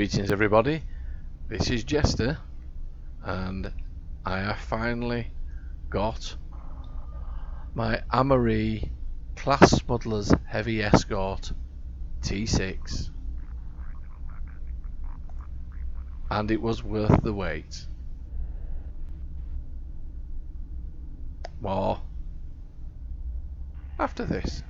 Greetings everybody, this is Jester, and I have finally got my Amarie Class Smugglers Heavy Escort T6, and it was worth the wait. More after this.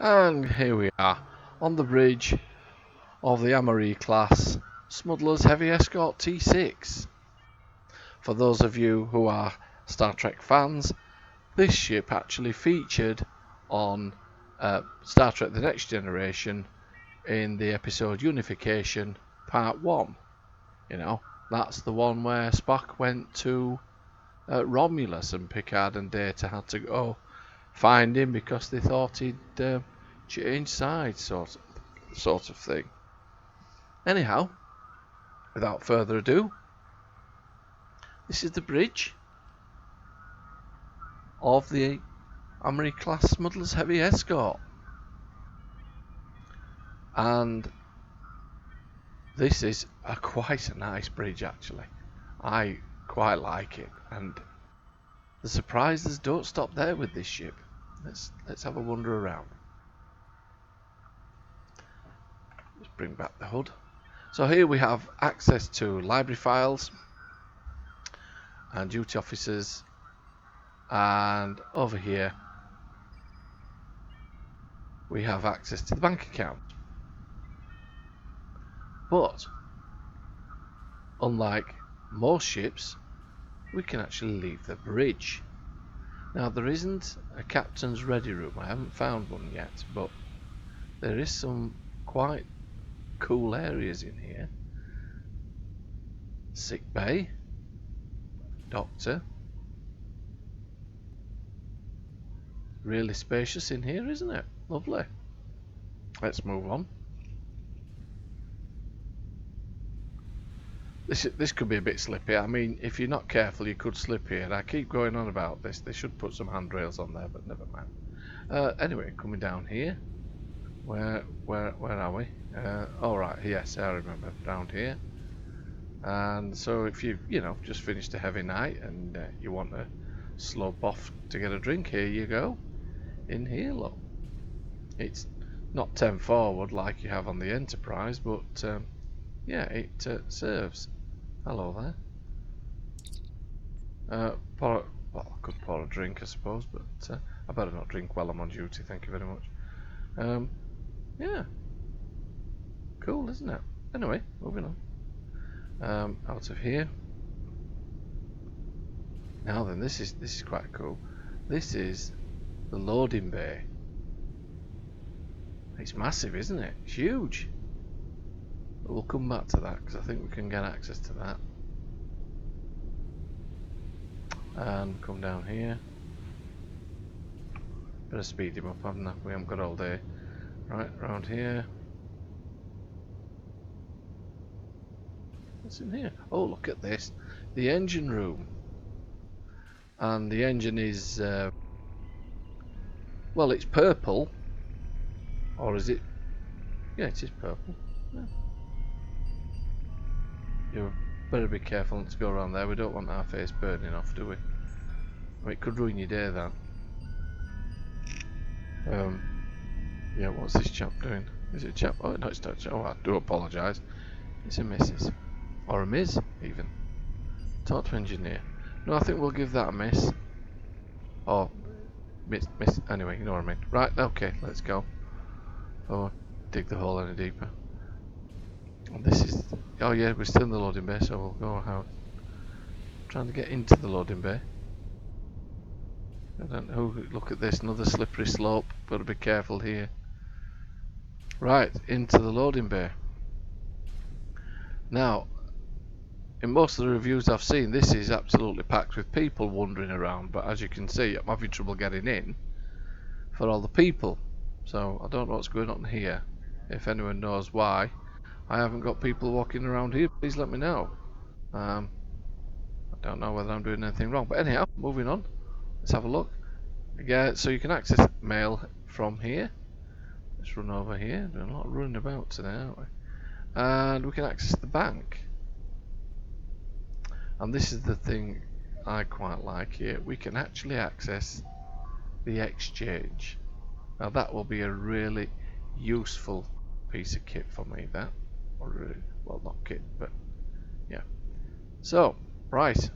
And here we are on the bridge of the Amarie class Smugglers Heavy Escort T6. For those of you who are Star Trek fans, this ship actually featured on Star Trek The Next Generation in the episode Unification Part 1. You know, that's the one where Spock went to Romulus and Picard and Data had to go find him because they thought he'd changed sides, sort of thing. Anyhow, without further ado, this is the bridge of the Amarie class Smugglers Heavy Escort, and this is quite a nice bridge actually. I quite like it, and the surprises don't stop there with this ship. Let's have a wander around. Let's bring back the hood. So here we have access to library files and duty officers, and over here we have access to the bank account. But unlike most ships, we can actually leave the bridge. Now there isn't a captain's ready room, I haven't found one yet, but there is some quite cool areas in here. Sick bay, doctor. Really spacious in here, isn't it? Lovely. Let's move on. This could be a bit slippy. I mean, if you're not careful, you could slip here. I keep going on about this. They should put some handrails on there, but never mind. Anyway, coming down here. Where are we? All right. Yes, I remember. Down here. And so if you just finished a heavy night and you want to slope off to get a drink, here you go. In here, look. It's not 10 forward like you have on the Enterprise, but yeah, it serves. Hello there. Well, I could pour a drink, I suppose, but I better not drink while I'm on duty. Thank you very much. Yeah, cool, isn't it? Anyway, moving on. Out of here. Now then, this is quite cool. This is the loading bay. It's massive, isn't it? It's huge. But we'll come back to that because I think we can get access to that. And come down here. Better speed him up, haven't I? We haven't got all day. Right, around here. What's in here? Oh, look at this. The engine room. And the engine is well, it's purple, or is it? Yeah, it is purple. Yeah. You better be careful not to go around there. We don't want our face burning off, do we? I mean, it could ruin your day, that. Yeah, what's this chap doing? Is it a chap? Oh no, it's not. Oh, I do apologise. It's a Mrs. Or a Ms. even. Talk to engineer. No, I think we'll give that a miss. Or miss. Anyway, you know what I mean. Right. Okay. Let's go. Oh, dig the hole any deeper. And this is. Oh yeah, we're still in the loading bay, so we'll go out. Trying to get into the loading bay. I don't know. Look at this. Another slippery slope. Got to be careful here. Right, into the loading bay. Now, in most of the reviews I've seen, this is absolutely packed with people wandering around, but as you can see, I'm having trouble getting in for all the people. So I don't know what's going on here. If anyone knows why I haven't got people walking around here, please let me know. I don't know whether I'm doing anything wrong, but anyhow, moving on. Let's have a look. Yeah, so you can access mail from here. Let's run over here. Doing a lot of running about today, aren't we? And we can access the bank. And this is the thing I quite like here. We can actually access the exchange. Now that will be a really useful piece of kit for me, that. Or really, well, not kit, but yeah. So, right.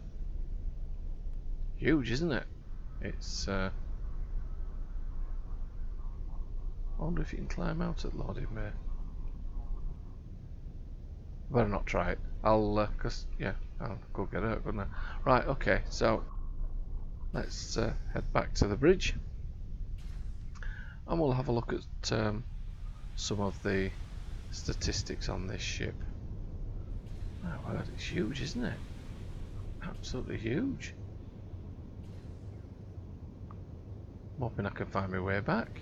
Huge, isn't it? It's I wonder if you can climb out at loading bay. Better not try it. I'll yeah, I'll go get hurt, couldn't I? Right, okay, so let's head back to the bridge. And we'll have a look at some of the statistics on this ship. Oh, well, it's huge, isn't it? Absolutely huge. I'm hoping I can find my way back.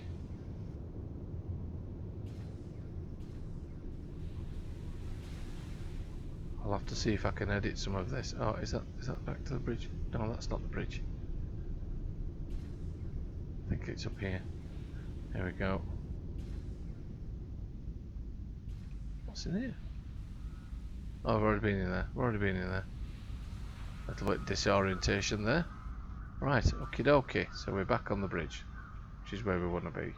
I'll have to see if I can edit some of this. Oh, is that back to the bridge? No, that's not the bridge. I think it's up here. There we go. What's in here? Oh, I've already been in there. We've already been in there. A little bit disorientation there. Right, okie dokie. So we're back on the bridge, which is where we want to be.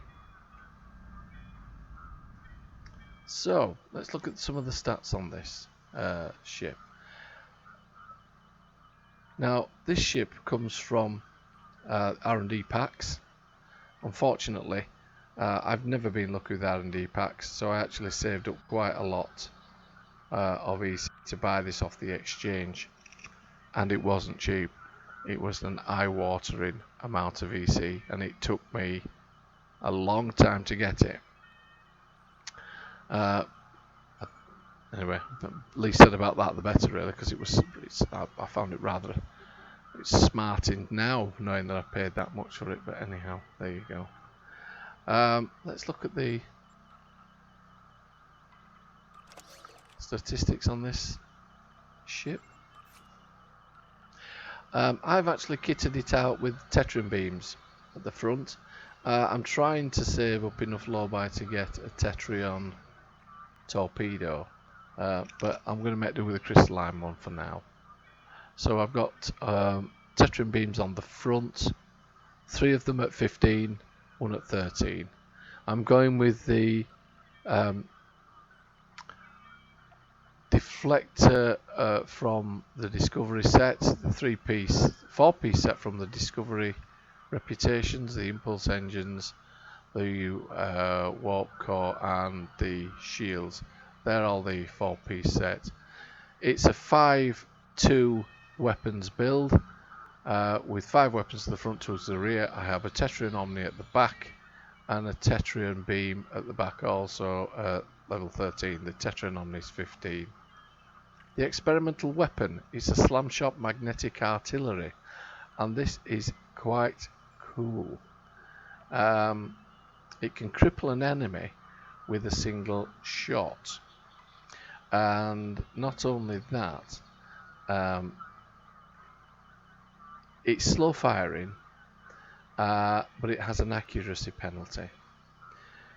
So let's look at some of the stats on this ship. Now, this ship comes from R&D packs. Unfortunately, I've never been lucky with R&D packs, so I actually saved up quite a lot of EC to buy this off the exchange, and it wasn't cheap. It was an eye-watering amount of EC, and it took me a long time to get it. Anyway, the least said about that the better, really, because I found it rather smarting now, knowing that I paid that much for it. But anyhow, there you go. Let's look at the statistics on this ship. I've actually kitted it out with Tetrin beams at the front. I'm trying to save up enough lowbuy to get a Tetrion torpedo, but I'm going to make do with a crystalline one for now. So I've got Tetrin beams on the front, 3 of them at 15, 1 at 13. I'm going with the deflector from the Discovery set, the 4-piece set from the Discovery Reputations, the impulse engines, the warp core and the shields. They're all the 4-piece set. It's a 5-2 weapons build with 5 weapons to the front, 2 to the rear. I have a Tetrion Omni at the back and a Tetrion beam at the back, also level 13. The Tetrion Omni is 15. The experimental weapon is a slam shot magnetic artillery, and this is quite cool. It can cripple an enemy with a single shot, and not only that, it's slow firing, but it has an accuracy penalty.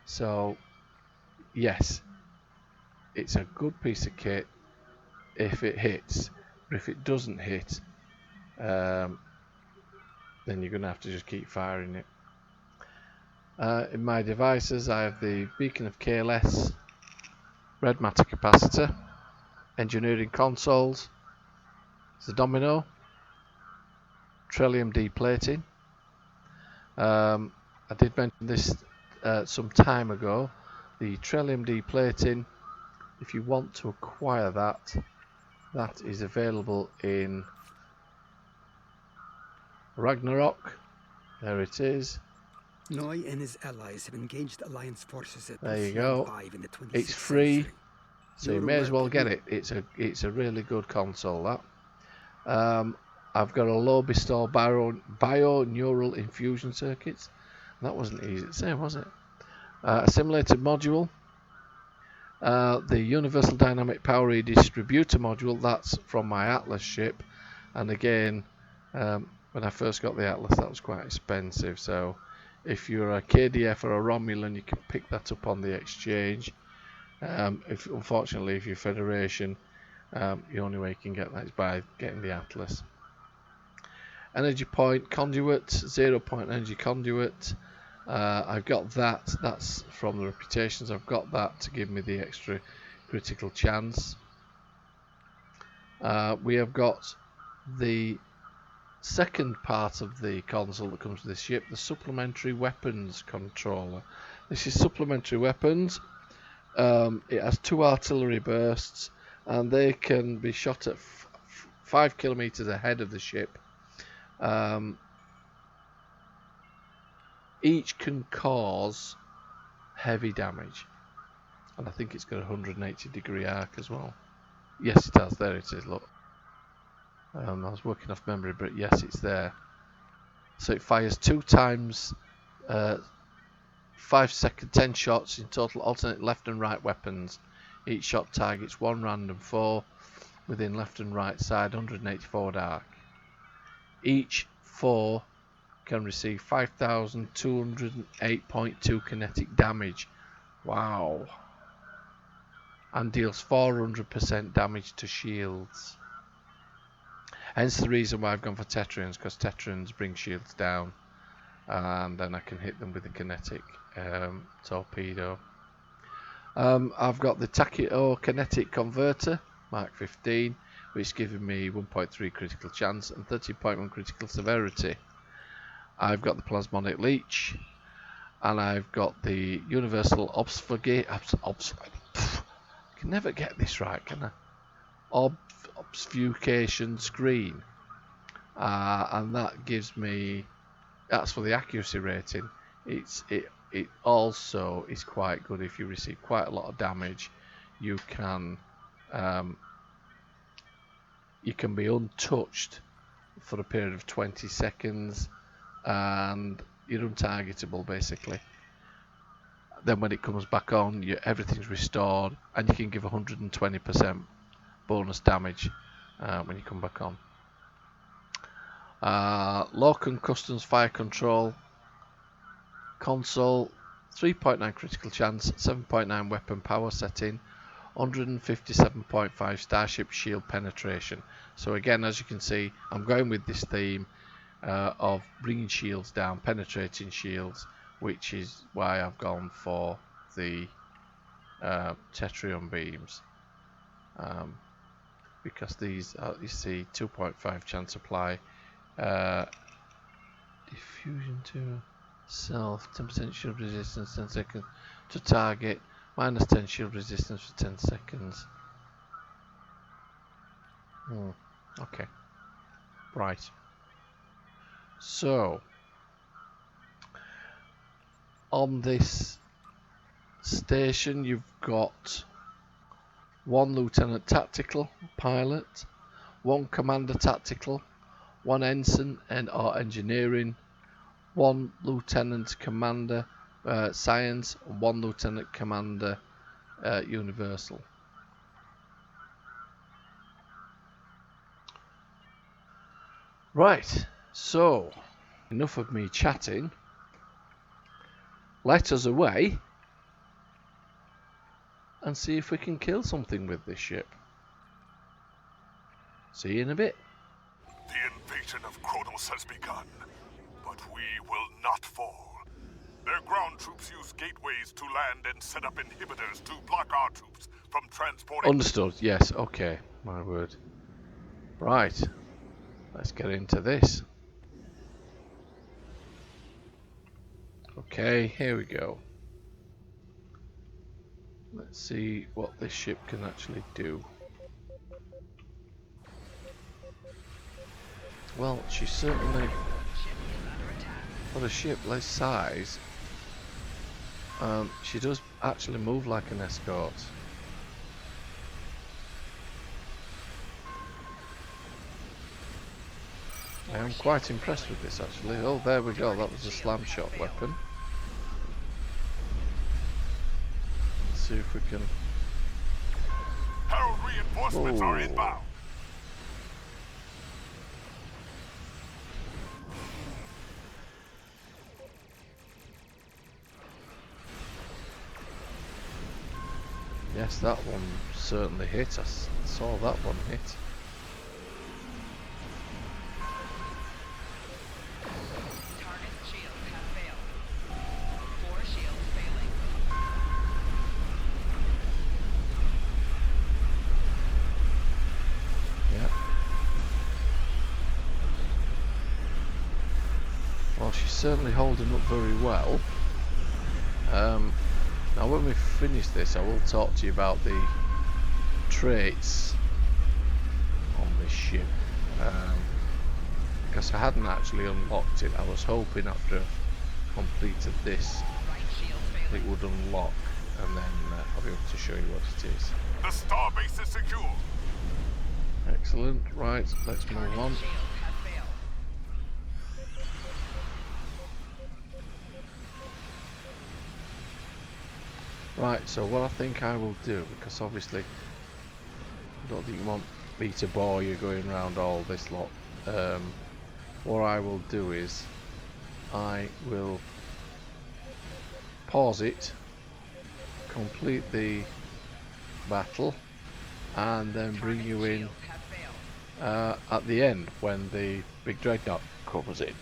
So yes, it's a good piece of kit if it hits, but if it doesn't hit, then you're going to have to just keep firing it. In my devices I have the Beacon of KLS, red matter capacitor, engineering consoles, It's a domino. Trellium deplating. I did mention this some time ago. The trellium deplating, if you want to acquire that, that is available in Ragnarok. There it is. Noy and his allies have engaged Alliance forces at There you Procyon go. 5 in the 26th It's free, century. so you may as well get it. It's a really good console, that. I've got a low bestow bio-neural infusion circuits. That wasn't easy to say, was it? A simulated module. The Universal Dynamic Power Redistributor module, that's from my Atlas ship. And again, when I first got the Atlas, that was quite expensive. So if you're a KDF or a Romulan, you can pick that up on the exchange. Unfortunately, if you're Federation, the only way you can get that is by getting the Atlas. Energy point conduit, 0 point energy conduit. I've got that. That's from the reputations. I've got that to give me the extra critical chance. We have got the second part of the console that comes with this ship, the supplementary weapons controller. This is supplementary weapons. It has 2 artillery bursts, and they can be shot at 5 kilometers ahead of the ship. Each can cause heavy damage, and I think it's got a 180 degree arc as well. Yes, it has. There it is. Look, I was working off memory, but yes, it's there. So it fires 2 times 5 second 10 shots in total, alternate left and right weapons. Each shot targets 1 random foe within left and right side, 180 forward arc. Each foe can receive 5,208.2 kinetic damage. Wow. And deals 400% damage to shields. Hence the reason why I've gone for Tetrians, because Tetrians bring shields down, and then I can hit them with a kinetic torpedo. I've got the Tachyo kinetic converter, Mark 15, which is giving me 1.3 critical chance and 30.1 critical severity. I've got the plasmonic leech, and I've got the universal obfuscate. I can never get this right, can I? Obfuscation screen, and that gives me. That's for the accuracy rating. It also is quite good if you receive quite a lot of damage. You can be untouched for a period of 20 seconds. And you're untargetable basically. Then when it comes back on, everything's restored, and you can give 120% bonus damage when you come back on. Lorcan Customs Fire Control console, 3.9 critical chance, 7.9 weapon power setting, 157.5 starship shield penetration. So again, as you can see, I'm going with this theme of bringing shields down, penetrating shields, which is why I've gone for the Tetrion beams, because these are, you see, 2.5 chance apply, diffusion to self, 10% shield resistance 10 seconds to target, minus 10 shield resistance for 10 seconds. Okay, right. So, on this station, you've got 1 Lieutenant Tactical Pilot, 1 Commander Tactical, 1 Ensign or Engineering, 1 Lieutenant Commander Science, and 1 Lieutenant Commander Universal. Right, so enough of me chatting. Let us away and see if we can kill something with this ship. See you in a bit. The invasion of Kronos has begun, but we will not fall. Their ground troops use gateways to land and set up inhibitors to block our troops from transporting. Understood, yes, okay, my word. Right, let's get into this. Okay, here we go. Let's see what this ship can actually do. Well, she's certainly, for a ship this size, she does actually move like an escort. I am quite impressed with this actually. Oh, there we go, that was a slam shot weapon. Let's see if we can... Herald reinforcements are inbound. Yes, that one certainly hit. I saw that one hit. Target shields have failed. 4 shields failing. Yeah. Well, she's certainly holding up very well. Now when we finish this, I will talk to you about the traits on this ship. Because I hadn't actually unlocked it. I was hoping after I've completed this, Right shield failing. it would unlock, and then I'll be able to show you what it is. The starbase is secure. Excellent. Right, let's move on. Shields have failed. Right, so what I think I will do, because obviously I don't think you want me to bore you going around all this lot. What I will do is I will pause it, complete the battle, and then bring you in Shields have failed. at the end when the big dreadnought covers it.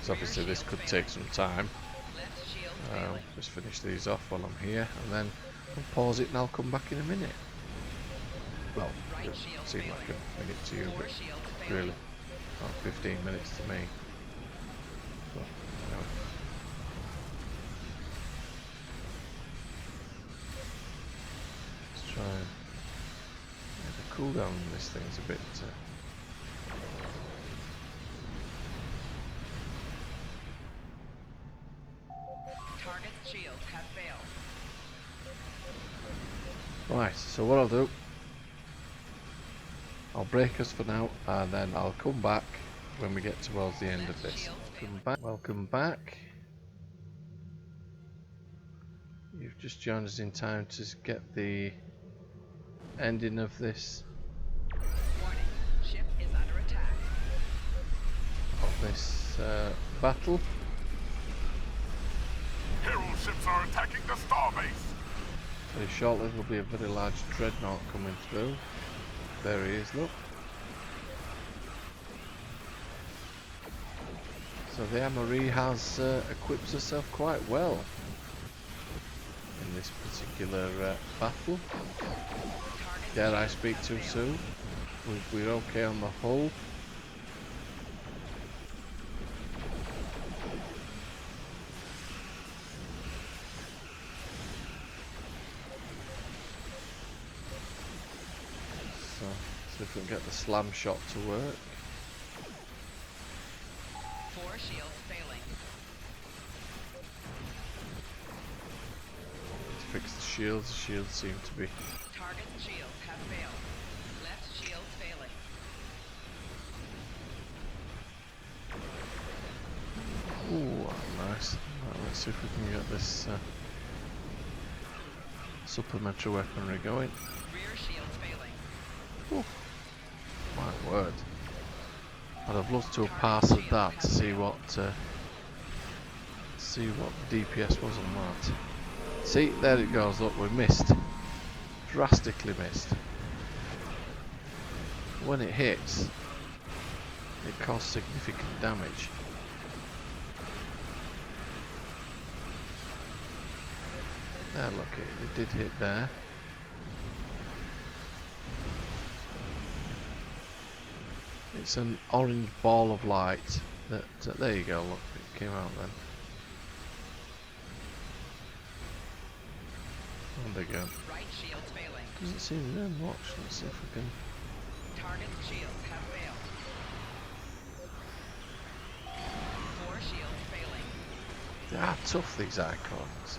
So obviously this could take some time. Left shield failing. Just finish these off while I'm here, and then I'll pause it and I'll come back in a minute. Well, Right it shield seemed failing. like a minute to you, 4 but shields failing. really, about 15 minutes to me. But, anyway. Let's try and... Yeah, the cooldown on this thing's a bit... Target shields have failed. Right, so what I'll do, I'll break us for now, and then I'll come back when we get towards the end of this. Welcome back. You've just joined us in time to get the ending of this Warning. Ship is under attack. battle. Herald ships are attacking the starbase. Very shortly there'll be a very large dreadnought coming through. There he is, look. So the Amarie has equipped herself quite well in this particular battle. Target Dare I shields speak have too failed. soon? We're okay on the hull. So, see if we can get the slam shot to work. 4 shields failing. To fix the shields seem to be... Target shields have failed. Left shield failing. Ooh, nice. Right, let's see if we can get this supplementary weaponry going. Rear shields failing. Ooh, my word. I'd have loved to have passed at that to see what DPS was on that. See, there it goes. Look, we missed. Drastically missed. When it hits, it causes significant damage. There, look, it did hit there. It's an orange ball of light that, there you go, look, it came out then. And again. Right shield's failing. Doesn't seem then, watch, let's see if we can... Target's shields have failed. 4 shields failing. They are tough, these icons.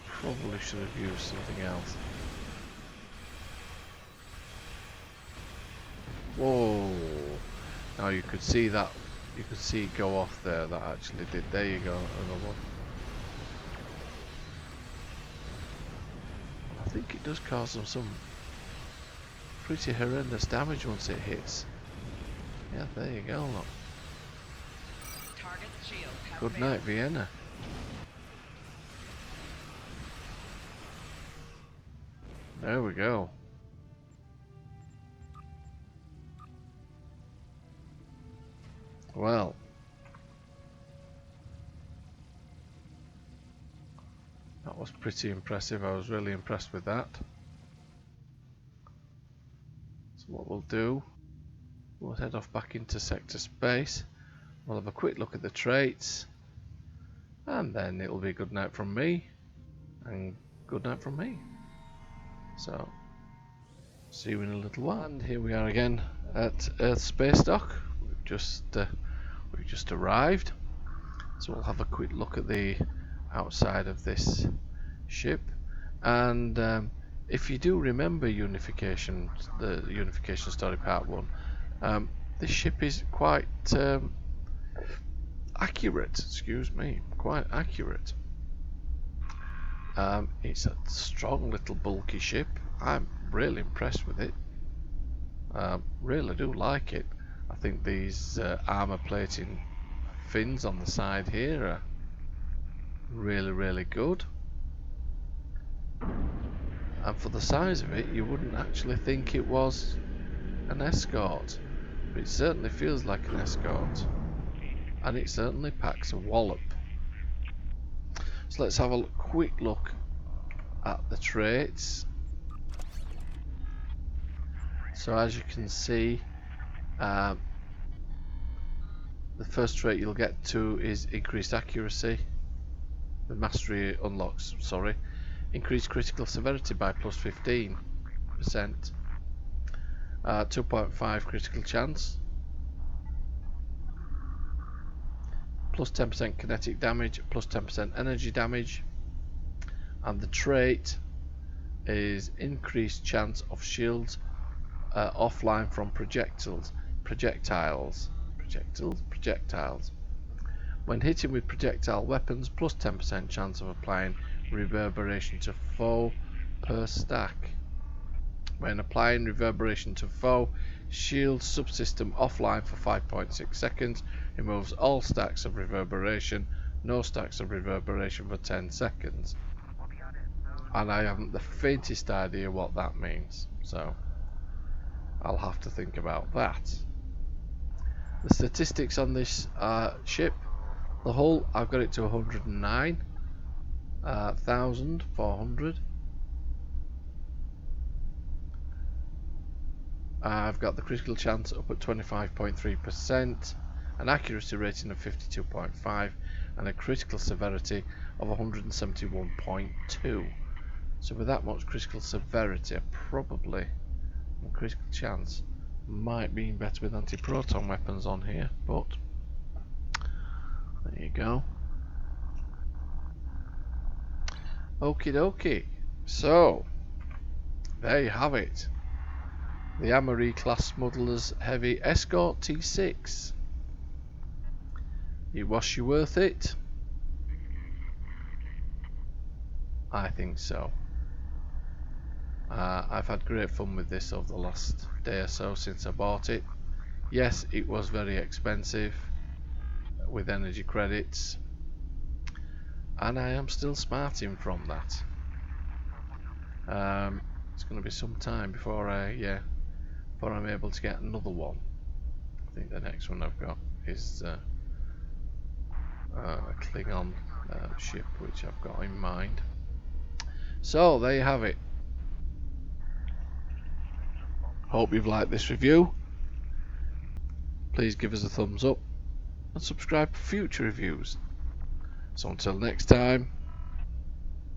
Probably should have used something else. Whoa! Now you could see that, you could see it go off there, that actually did. There you go, another one. I think it does cause them some pretty horrendous damage once it hits. Yeah, there you go, look. Target's shields have Good failed. night, Vienna. There we go. Well. That was pretty impressive. I was really impressed with that. So what we'll do, we'll head off back into sector space. We'll have a quick look at the traits. And then it'll be good night from me. And good night from me. So, see you in a little while. And here we are again at Earth Space Dock. We've just arrived. So we'll have a quick look at the outside of this ship. And if you do remember Unification, the Unification Story Part 1, this ship is quite accurate, excuse me, quite accurate. It's a strong little bulky ship. I'm really impressed with it. Really do like it. I think these armor plating fins on the side here are really good. And for the size of it, you wouldn't actually think it was an Escort, but it certainly feels like an Escort, and it certainly packs a wallop. So let's have a quick look at the traits. So as you can see, the first trait you'll get to is increased accuracy. The mastery unlocks, sorry, increased critical severity by plus 15%, 2.5 critical chance, plus 10% kinetic damage, plus 10% energy damage, and the trait is increased chance of shields offline from projectiles. When hitting with projectile weapons, plus 10% chance of applying reverberation to foe per stack. When applying reverberation to foe, shield subsystem offline for 5.6 seconds, removes all stacks of reverberation, no stacks of reverberation for 10 seconds. And I haven't the faintest idea what that means, so I'll have to think about that. The statistics on this ship, the hull, I've got it to 109,400. I've got the critical chance up at 25.3%, an accuracy rating of 52.5, and a critical severity of 171.2. So with that much critical severity, probably the critical chance might be better with anti-proton weapons on here, but there you go. Okie dokie. So there you have it. The Amarie class Smugglers Heavy Escort T6. Was she worth it? I think so. I've had great fun with this over the last day or so since I bought it. Yes, it was very expensive with energy credits, and I am still smarting from that. It's going to be some time before I'm able to get another one. I think the next one I've got is a Klingon ship, which I've got in mind. So there you have it. Hope you've liked this review. please give us a thumbs up and subscribe for future reviews. So until next time,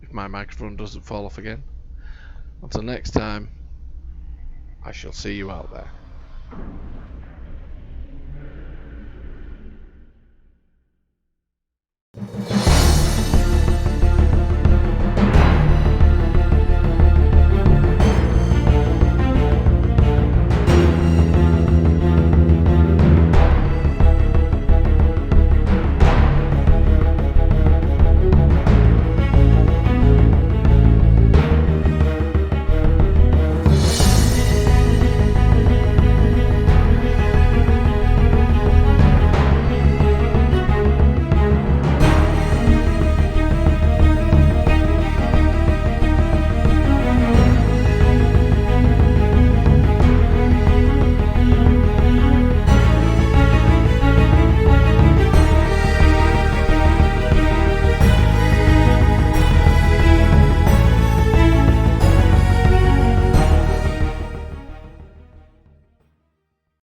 if my microphone doesn't fall off again, until next time, I shall see you out there.